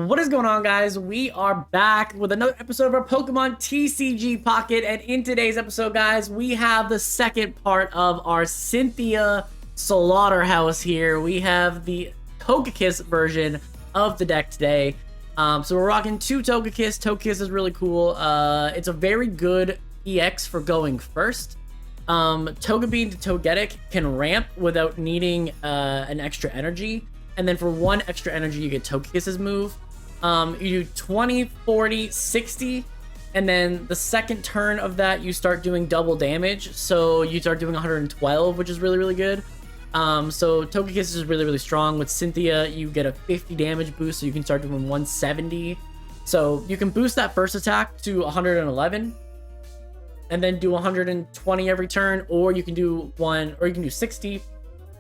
What is going on, guys? We are back with another episode of our Pokemon TCG Pocket, and in today's episode, guys, we have the second part of our Cynthia Slaughterhouse here. We have the Togekiss version of the deck today. So we're rocking two Togekiss. Togekiss is really cool. It's a very good EX for going first. Togebean to Togetic can ramp without needing an extra energy. And then for one extra energy, you get Togekiss's move. You do 20, 40, 60, and then the second turn of that, you start doing double damage. So you start doing 112, which is really, really good. So Togekiss is really, really strong. With Cynthia, you get a 50 damage boost, so you can start doing 170. So you can boost that first attack to 111, and then do 120 every turn, or you can do 60,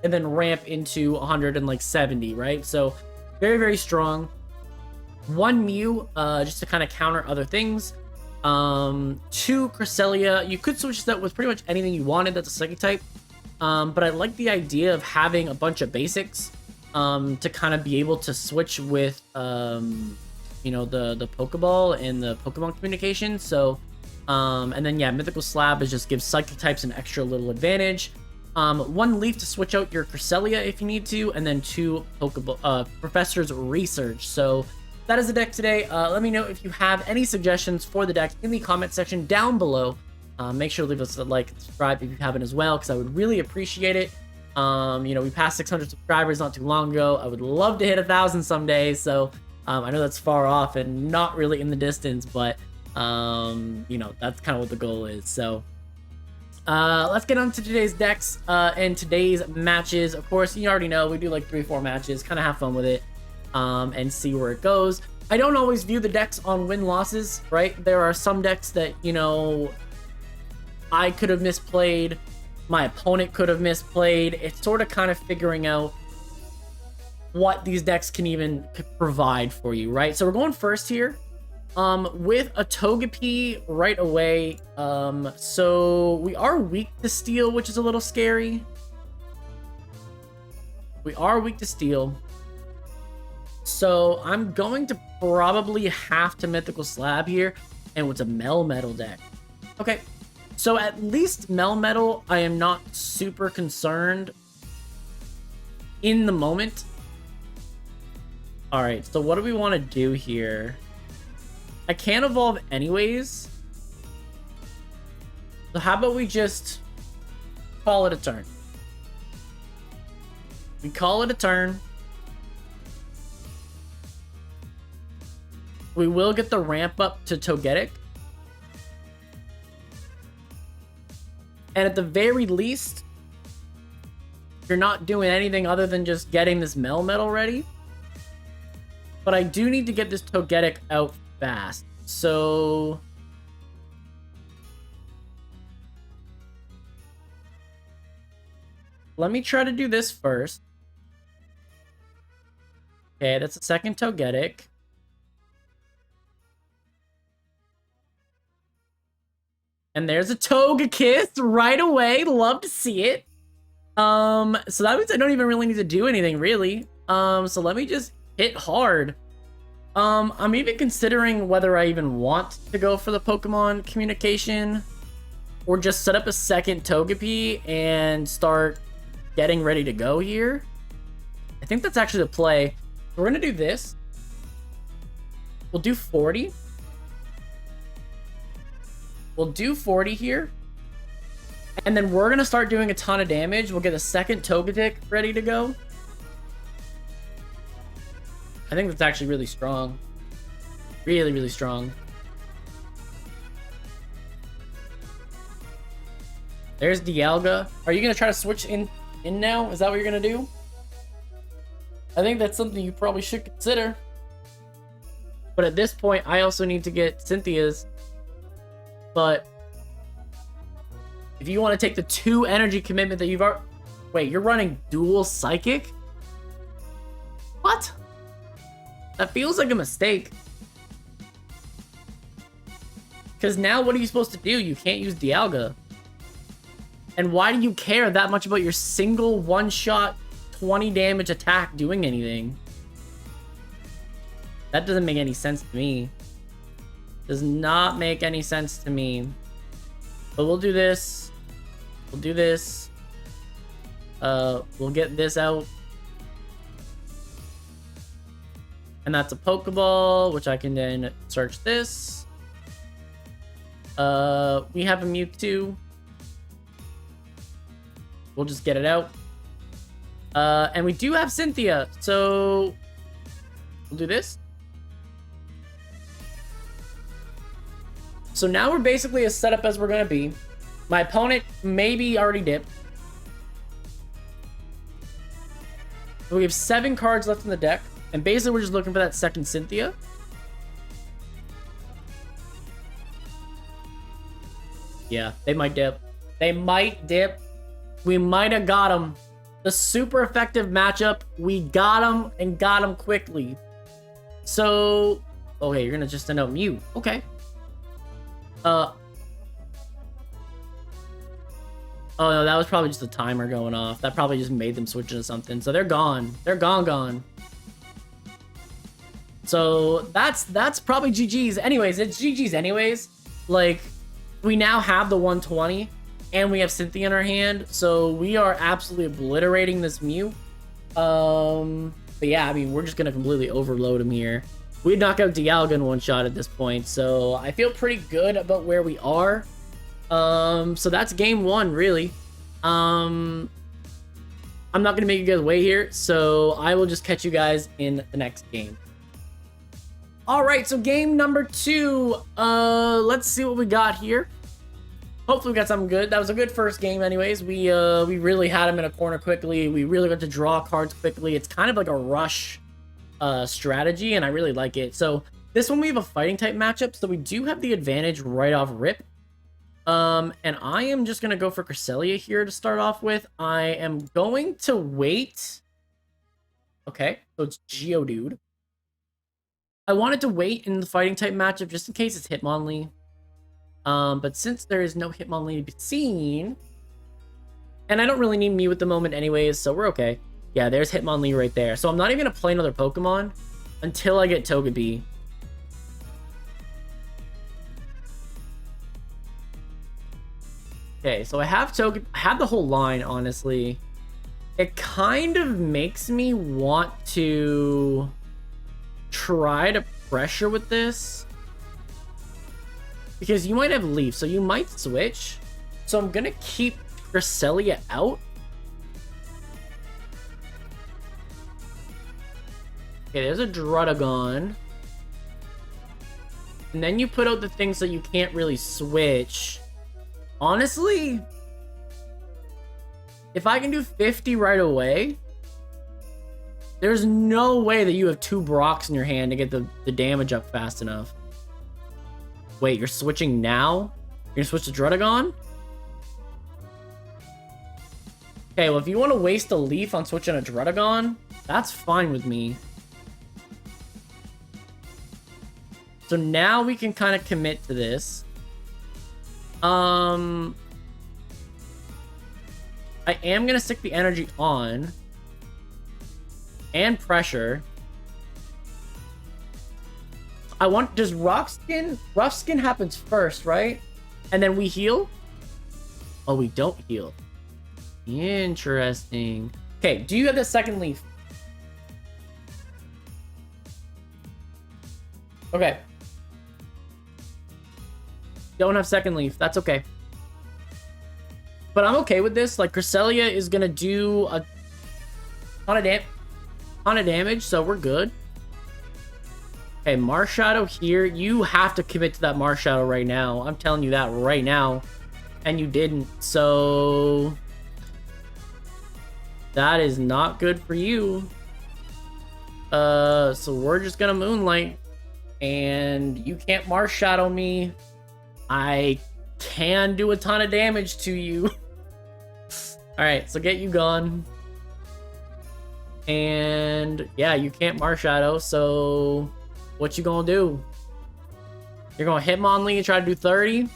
and then ramp into 170, right? So very, very strong. One Mew, just to kind of counter other things. Two Cresselia. You could switch that with pretty much anything you wanted. That's a psychic type. But I like the idea of having a bunch of basics to kind of be able to switch with, you know, the Pokeball and the Pokemon communication. So, and then, yeah, Mythical Slab is just gives psychic types an extra little advantage. One leaf to switch out your Cresselia if you need to, and then two Professor's Research. So that is the deck today. Let me know if you have any suggestions for the deck in the comment section down below. Make sure to leave us a like and subscribe if you haven't as well, because I would really appreciate it. You know, we passed 600 subscribers not too long ago. I would love to hit 1,000 someday. So I know that's far off and not really in the distance, but you know, that's kind of what the goal is. So let's get on to today's decks and today's matches. Of course, you already know we do like 3-4 matches, kind of have fun with it and see where it goes. I don't always view the decks on win-losses, right? There are some decks that, you know, I could have misplayed, my opponent could have misplayed. It's sort of kind of figuring out what these decks can even provide for you, right? So we're going first here. With a Togepi right away. So we are weak to Steel, which is a little scary. We are weak to Steel. So I'm going to probably have to Mythical Slab here, and it's a Melmetal deck. Okay, so at least Melmetal, I am not super concerned in the moment. All right, so what do we want to do here? I can't evolve anyways. So how about we just call it a turn? We call it a turn. We will get the ramp up to Togetic. And at the very least, you're not doing anything other than just getting this Melmetal ready. But I do need to get this Togetic out fast. So let me try to do this first. Okay, that's a second Togetic. And there's a Togekiss right away. Love to see it. So that means I don't even really need to do anything, really. So let me just hit hard. I'm even considering whether I even want to go for the Pokemon communication or just set up a second Togepi and start getting ready to go here. I think that's actually the play. We're going to do this. We'll do 40. We'll do 40 here. And then we're going to start doing a ton of damage. We'll get a second Togetic ready to go. I think that's actually really strong. Really, really strong. There's Dialga. Are you going to try to switch in now? Is that what you're going to do? I think that's something you probably should consider. But at this point, I also need to get Cynthia's. But if you want to take the 2 energy commitment that you've already... Wait, you're running dual Psychic? What? That feels like a mistake. Because now what are you supposed to do? You can't use Dialga. And why do you care that much about your single one-shot 20 damage attack doing anything? That doesn't make any sense to me. Does not make any sense to me. But we'll do this. We'll do this. We'll get this out. And that's a Pokeball, which I can then search this. We have a Mewtwo. We'll just get it out. And we do have Cynthia, so we'll do this. So now we're basically as set up as we're gonna be. My opponent maybe already dipped. We have 7 cards left in the deck, and basically we're just looking for that second Cynthia. Yeah, they might dip. They might dip. We might have got him. The super effective matchup. We got him and got him quickly. So, okay, you're gonna just send out Mew. Okay. Oh no, that was probably just a timer going off. That probably just made them switch into something. So they're gone. They're gone. So that's probably GG's. Anyways, it's GG's anyways. Like, we now have the 120 and we have Cynthia in our hand. So we are absolutely obliterating this Mew. But yeah, I mean, we're just gonna completely overload him here. We'd knock out Dialga in one shot at this point. So I feel pretty good about where we are. So that's game 1, really. I'm not gonna make you guys wait here, so I will just catch you guys in the next game. All right, so game number 2. Let's see what we got here. Hopefully we got something good. That was a good first game anyways. We really had him in a corner quickly. We really got to draw cards quickly. It's kind of like a rush strategy, and I really like it. So this one we have a fighting type matchup, so we do have the advantage right off rip. And I am just gonna go for Cresselia here to start off with. I am going to wait. Okay, so it's Geodude. I wanted to wait in the fighting type matchup just in case it's Hitmonlee. But since there is no Hitmonlee to be seen, and I don't really need Mew at the moment anyways, so we're okay. Yeah, there's Hitmonlee right there. So I'm not even gonna play another Pokemon until I get Togekiss. Okay, so I have the whole line, honestly. It kind of makes me want to try to pressure with this. Because you might have Leaf, so you might switch. So I'm gonna keep Cresselia out. Okay, there's a Druddigon. And then you put out the things that you can't really switch. Honestly, if I can do 50 right away, there's no way that you have 2 Brocks in your hand to get the damage up fast enough. Wait, you're switching now? You're gonna switch to Druddigon? Okay, well, if you want to waste a Leaf on switching a Druddigon, that's fine with me. So now we can kind of commit to this. I am gonna stick the energy on and pressure. Does rough skin happens first, right? And then we heal? Oh, we don't heal. Interesting. Okay, do you have the second Leaf? Okay. Don't have second Leaf. That's okay. But I'm okay with this. Like, Cresselia is gonna do a ton of damage, so we're good. Okay, Marshadow here. You have to commit to that Marshadow right now. I'm telling you that right now. And you didn't, so that is not good for you. So we're just gonna Moonlight. And you can't Marshadow me. I can do a ton of damage to you. Alright, so get you gone. And yeah, you can't Marshadow, so what you gonna do? You're gonna Hitmonlee and try to do 30?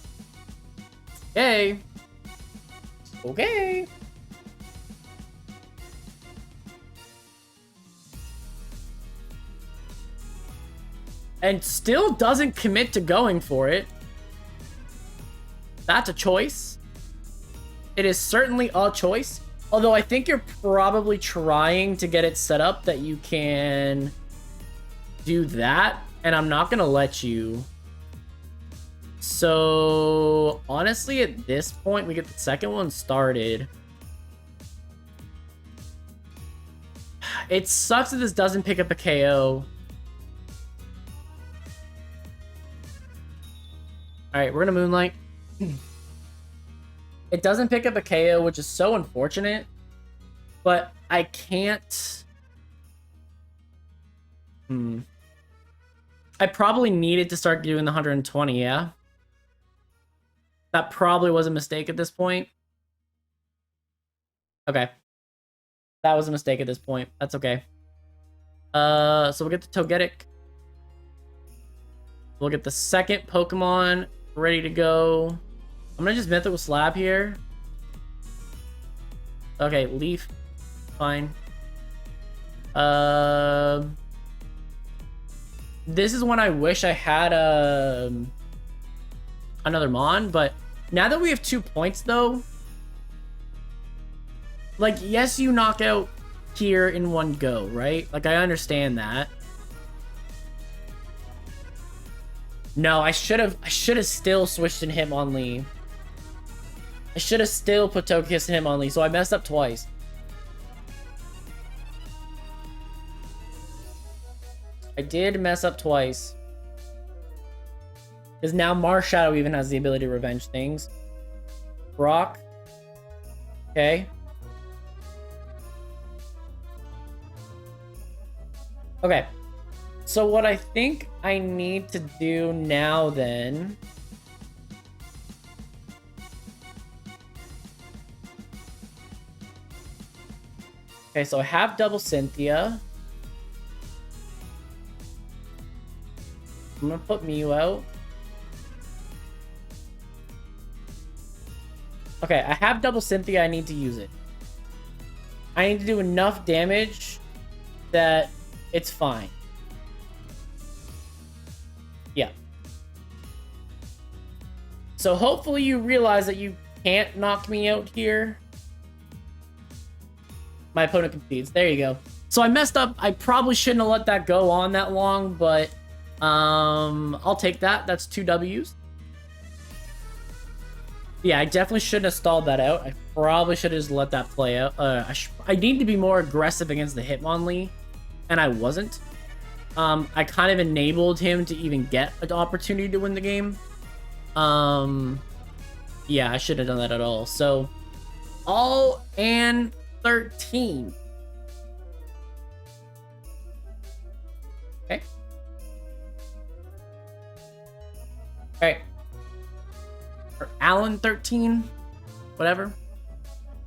Okay. Okay. And still doesn't commit to going for it. That's a choice. It is certainly a choice. Although I think you're probably trying to get it set up that you can do that. And I'm not going to let you. So, honestly, at this point, we get the second one started. It sucks that this doesn't pick up a KO. Alright, we're gonna Moonlight. It doesn't pick up a KO, which is so unfortunate. But I can't... I probably needed to start doing the 120, yeah? That probably was a mistake at this point. Okay. That was a mistake at this point. That's okay. So we'll get the Togekiss. We'll get the second Pokemon ready to go. I'm gonna just Mythical Slab here. Okay, Leaf. Fine. This is when I wish I had another Mon, but now that we have 2 points though, like, yes, you knock out here in one go, right? Like, I understand that. No, I should have still switched in Hitmonlee. I should have still put Togekiss in Hitmonlee, so I messed up twice. I did mess up twice. Because now Marshadow even has the ability to revenge things. Brock. Okay. Okay. So what I think I need to do now then... Okay, so I have double Cynthia. I'm gonna put Mew out. Okay, I have double Cynthia. I need to use it. I need to do enough damage that it's fine. Yeah. So hopefully you realize that you can't knock me out here. My opponent concedes. There you go. So I messed up. I probably shouldn't have let that go on that long, but I'll take that. That's 2 W's. Yeah, I definitely shouldn't have stalled that out. I probably should have just let that play out. I need to be more aggressive against the Hitmonlee, and I wasn't. I kind of enabled him to even get an opportunity to win the game. Yeah, I shouldn't have done that at all. So, all and 13. Okay. Okay. Or Alan 13. Whatever.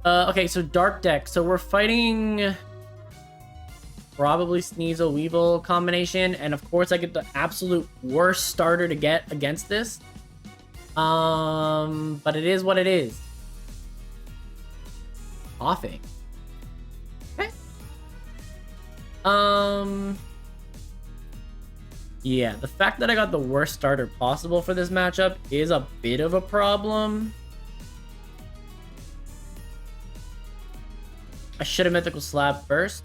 Okay, so Dark Deck. So we're fighting probably Sneasel Weevil combination, and of course I get the absolute worst starter to get against this. But it is what it is. Coughing. Okay. Yeah, the fact that I got the worst starter possible for this matchup is a bit of a problem. I should have Mythical Slab first.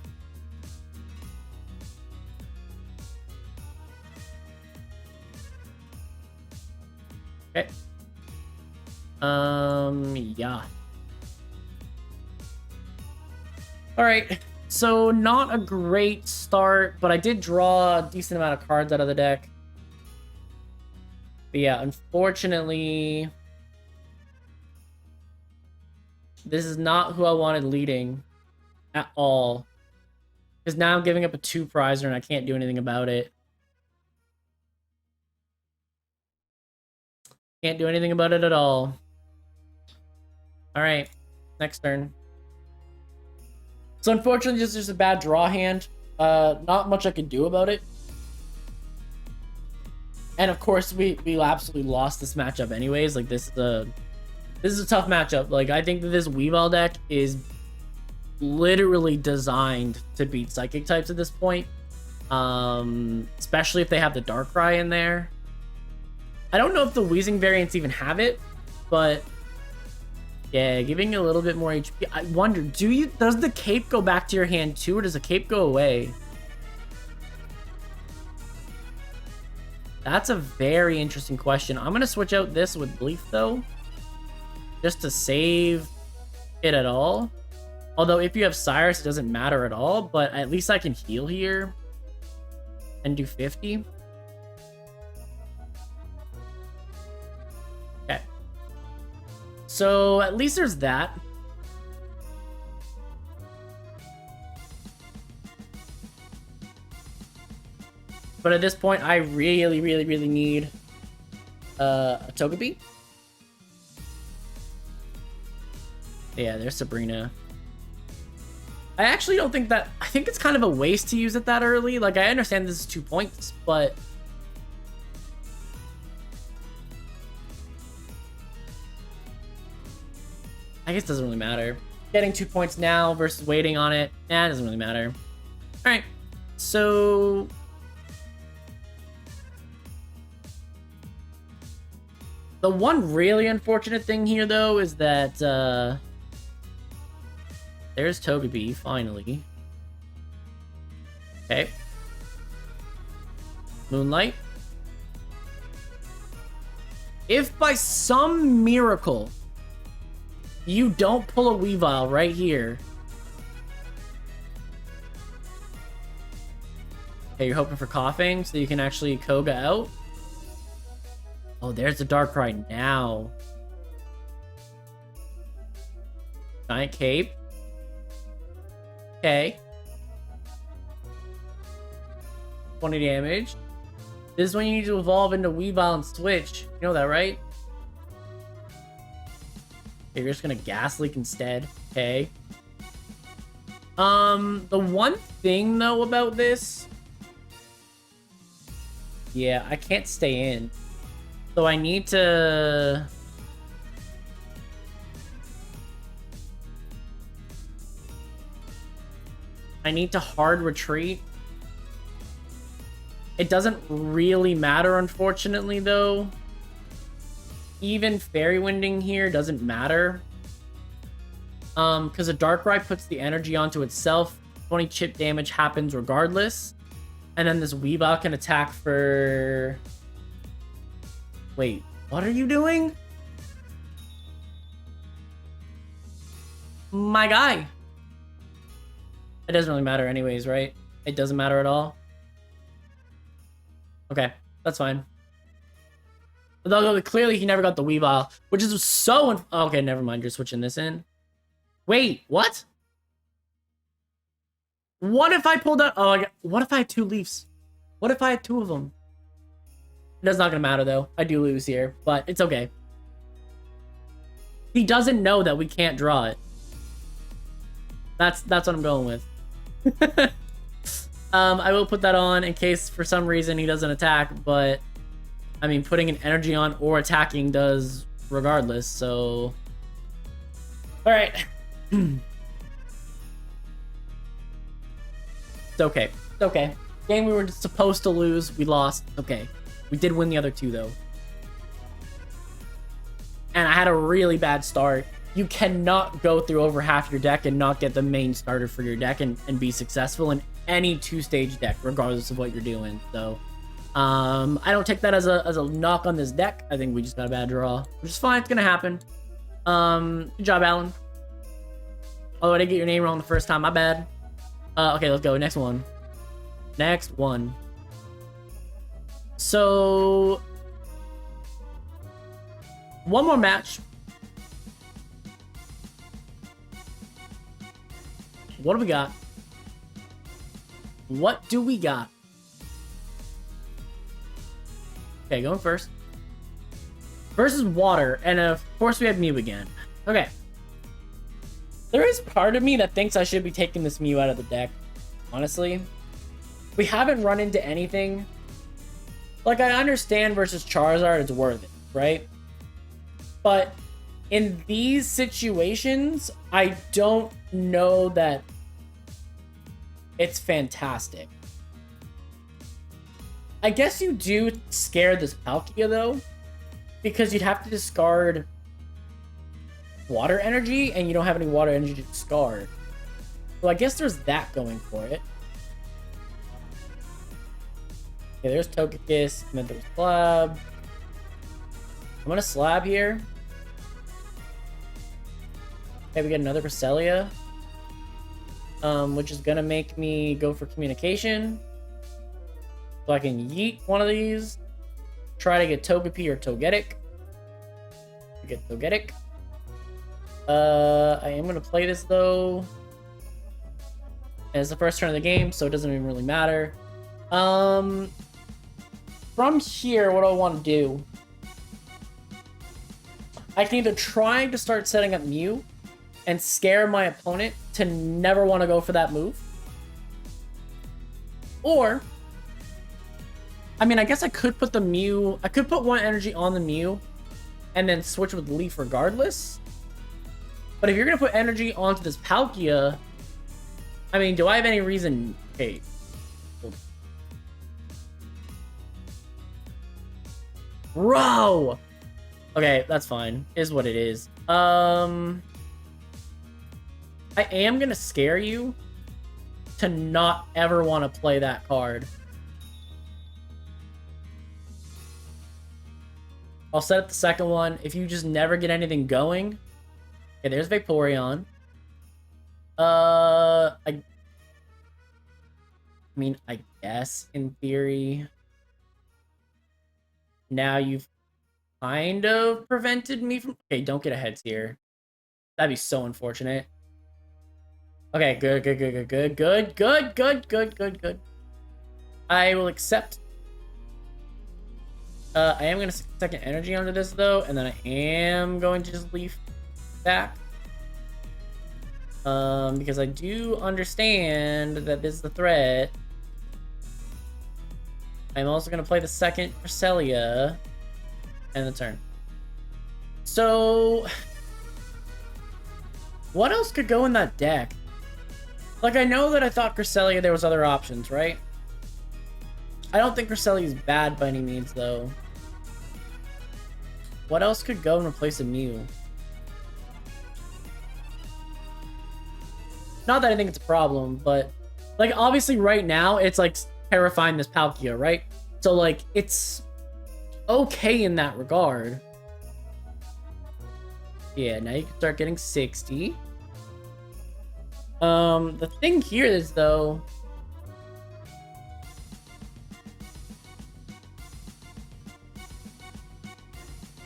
Okay. Yeah. All right. So not a great start, but I did draw a decent amount of cards out of the deck. But yeah, unfortunately, this is not who I wanted leading at all. Because now I'm giving up a 2 prizer and I can't do anything about it. Can't do anything about it at all. All right, next turn. So unfortunately, this is just a bad draw hand. Not much I can do about it. And of course, we absolutely lost this matchup anyways. Like, this is a tough matchup. Like, I think that this Weavile deck is literally designed to beat Psychic types at this point. Especially if they have the Darkrai in there. I don't know if the Weezing variants even have it, but yeah, giving you a little bit more HP. I wonder, does the cape go back to your hand too, or does the cape go away? That's a very interesting question. I'm gonna switch out this with Leaf though, just to save it at all. Although if you have Cyrus, it doesn't matter at all, but at least I can heal here and do 50. Okay. So at least there's that. But at this point, I really, really, really need a Togepi. Yeah, there's Sabrina. I actually don't think that... I think it's kind of a waste to use it that early. Like, I understand this is 2 points, but... I guess it doesn't really matter. Getting 2 points now versus waiting on it, it doesn't really matter. Alright, so... The one really unfortunate thing here, though, is that, there's Togepi, finally. Okay. Moonlight. If by some miracle you don't pull a Weavile right here. Okay, you're hoping for coughing so you can actually Koga out. Oh, there's the Darkrai now. Giant Cape. Okay. 20 damage. This is when you need to evolve into Weavile and switch. You know that, right? Okay, you're just gonna Gas Leak instead. Okay. The one thing, though, about this... Yeah, I can't stay in. So I need to... hard retreat. It doesn't really matter, unfortunately, though. Even Fairy Winding here doesn't matter. Because a Darkrai puts the energy onto itself. 20 chip damage happens regardless. And then this Weavile can attack for... Wait, what are you doing? My guy. It doesn't really matter anyways, right? It doesn't matter at all. Okay, that's fine. Although clearly he never got the Weavile, which is so... okay, never mind. You're switching this in. Wait, what? What if I pulled out... Oh, what if I had 2 Leafs? What if I had 2 of them? That's not gonna matter though. I do lose here, but it's okay. He doesn't know that we can't draw it. That's what I'm going with. I will put that on in case for some reason he doesn't attack, but I mean putting an energy on or attacking does regardless, so alright. It's okay. It's okay. Game we were supposed to lose, we lost. Okay. We did win the other 2, though. And I had a really bad start. You cannot go through over half your deck and not get the main starter for your deck and be successful in any 2-stage deck, regardless of what you're doing. So, I don't take that as a knock on this deck. I think we just got a bad draw, which is fine. It's going to happen. Good job, Alan. Oh, I didn't get your name wrong the first time. My bad. Okay, let's go. Next one. Next one. So, one more match. What do we got? What do we got? Okay, going first. Versus Water, and of course we have Mew again. Okay. There is part of me that thinks I should be taking this Mew out of the deck, honestly. We haven't run into anything. Like, I understand versus Charizard, it's worth it, right? But in these situations, I don't know that it's fantastic. I guess you do scare this Palkia, though, because you'd have to discard water energy, and you don't have any water energy to discard. So I guess there's that going for it. Okay, there's Togekiss, and then there's Slab. I'm gonna Slab here. Okay, we get another Cresselia. Which is gonna make me go for communication. So I can yeet one of these. Try to get Togepi or Togetic. Get Togetic. I am gonna play this though. And it's the first turn of the game, so it doesn't even really matter. From here, what do I want to do? I can either try to start setting up Mew and scare my opponent to never want to go for that move. Or, I mean, I guess I could put the Mew, I could put one energy on the Mew and then switch with Leaf regardless. But if you're going to put energy onto this Palkia, I mean, do I have any reason? Okay. Bro! Okay, that's fine. Is what it is. I am going to scare you to not ever want to play that card. I'll set up the second one. If you just never get anything going... Okay, there's Vaporeon. I mean, I guess, in theory... Now you've kind of prevented me from... Okay, don't get a heads here. That'd be so unfortunate. Okay, good. I will accept. I am going to second energy onto this, though, and then I am going to just leaf back. Because I do understand that this is the threat. I'm also going to play the second Cresselia and the turn. So, what else could go in that deck? Like, I know that I thought Cresselia, there was other options, right? I don't think Cresselia is bad by any means, though. What else could go and replace a Mew? Not that I think it's a problem, but... Like, obviously right now, it's, like, terrifying this Palkia, right? So, like, it's okay in that regard. Yeah, now you can start getting 60. The thing here is, though...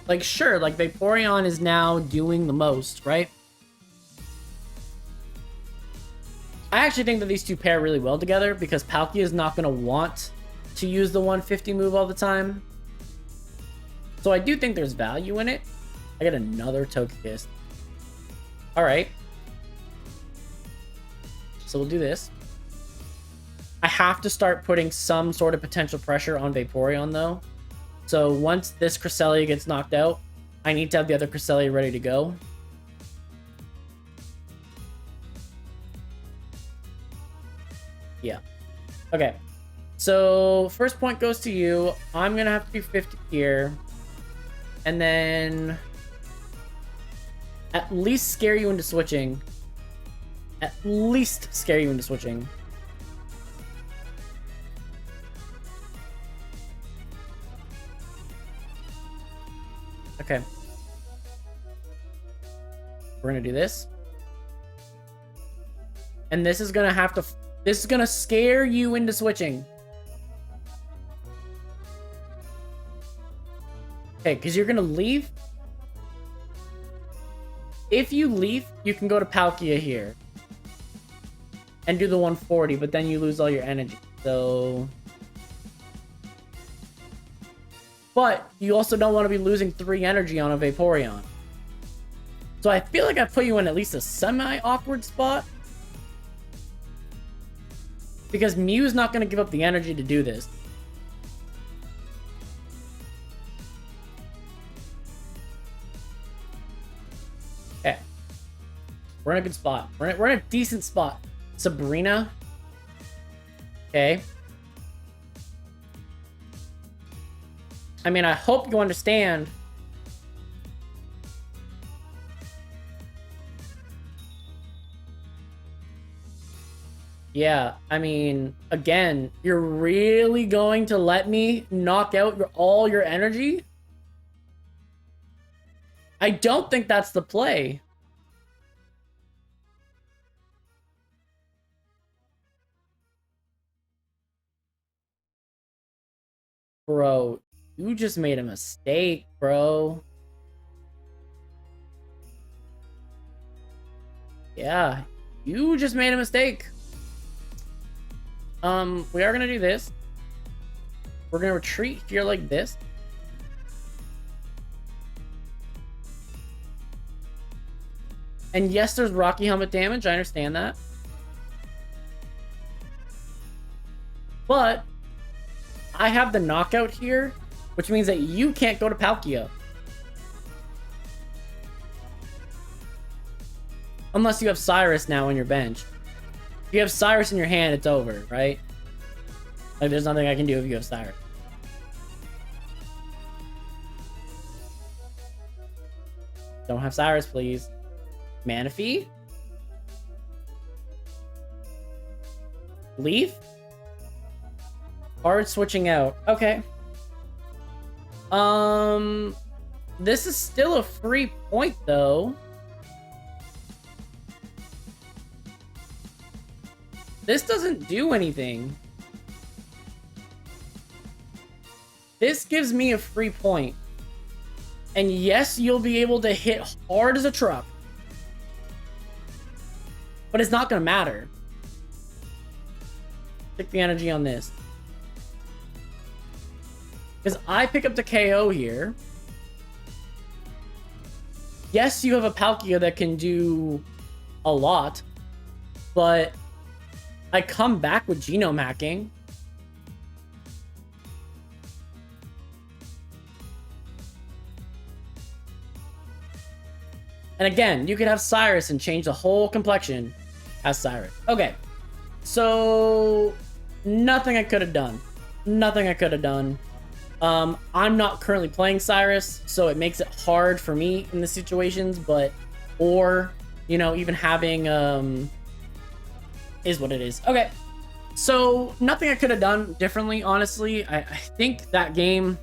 Like, sure, like, Vaporeon is now doing the most, right? I actually think that these two pair really well together because Palkia is not going to want to use the 150 move all the time. So I do think there's value in it. I get another Togekiss. Alright. So we'll do this. I have to start putting some sort of potential pressure on Vaporeon, though. So once this Cresselia gets knocked out, I need to have the other Cresselia ready to go. Yeah. Okay. So first point goes to you. I'm going to have to do 50 here. And then at least scare you into switching. At least scare you into switching. Okay. We're going to do this. And this is going to have to... This is going to scare you into switching. Okay, because you're going to leave. If you leave, you can go to Palkia here. And do the 140, but then you lose all your energy. So... But you also don't want to be losing 3 energy on a Vaporeon. So I feel like I put you in at least a semi-awkward spot. Because Mew's not going to give up the energy to do this. Okay. We're in a good spot. We're in a decent spot. Sabrina. Okay. I mean, I hope you understand. Yeah, I mean, again, you're really going to let me knock out all your energy? I don't think that's the play. Bro, you just made a mistake, bro. Yeah, you just made a mistake. We are gonna do this. We're gonna retreat here like this. And yes, there's Rocky Helmet damage. I understand that. But I have the knockout here, which means that you can't go to Palkia. Unless you have Cyrus now on your bench. If you have Cyrus in your hand, it's over, right? Like, there's nothing I can do if you have Cyrus. Don't have Cyrus, please. Manaphy? Leaf? Hard switching out. Okay. This is still a free point, though. This doesn't do anything. This gives me a free point. And yes, you'll be able to hit hard as a truck. But it's not going to matter. Take the energy on this. Because I pick up the KO here. Yes, you have a Palkia that can do a lot. But I come back with Genome Hacking. And again, you could have Cyrus and change the whole complexion as Cyrus. Okay. So, nothing I could have done. Nothing I could have done. I'm not currently playing Cyrus, so it makes it hard for me in the situations, but, or, you know, even having, is what it is. Okay. So, nothing I could have done differently, honestly. I think that game,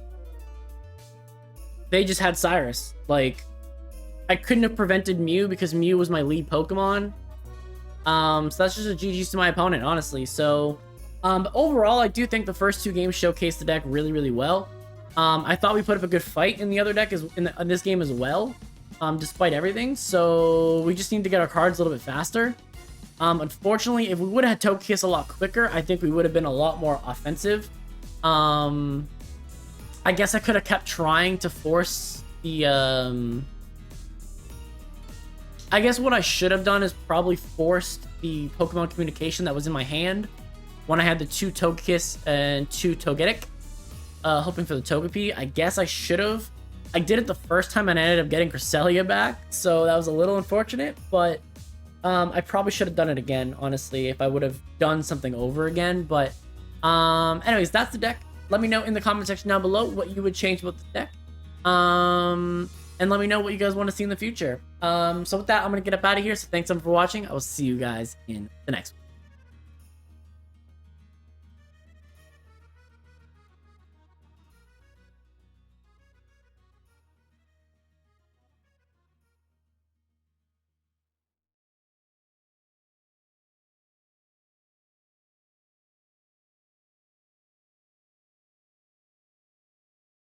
they just had Cyrus. Like, I couldn't have prevented Mew because Mew was my lead Pokemon. So that's just a GG's to my opponent, honestly. So, but overall, I do think the first two games showcased the deck really, really well. I thought we put up a good fight in the other deck in this game as well, despite everything. So we just need to get our cards a little bit faster. Unfortunately, if we would have had Togekiss a lot quicker, I think we would have been a lot more offensive. I guess I could have kept trying to force the... I guess what I should have done is probably forced the Pokemon communication that was in my hand when I had the 2 Togekiss and 2 Togetic, hoping for the Togepi. I guess I should have. I did it the first time and I ended up getting Cresselia back, so that was a little unfortunate, but I probably should have done it again, honestly, if I would have done something over again. But anyways, that's the deck. Let me know in the comment section down below what you would change about the deck. And let me know what you guys want to see in the future. So with that, I'm going to get up out of here. So thanks everyone for watching. I will see you guys in the next one.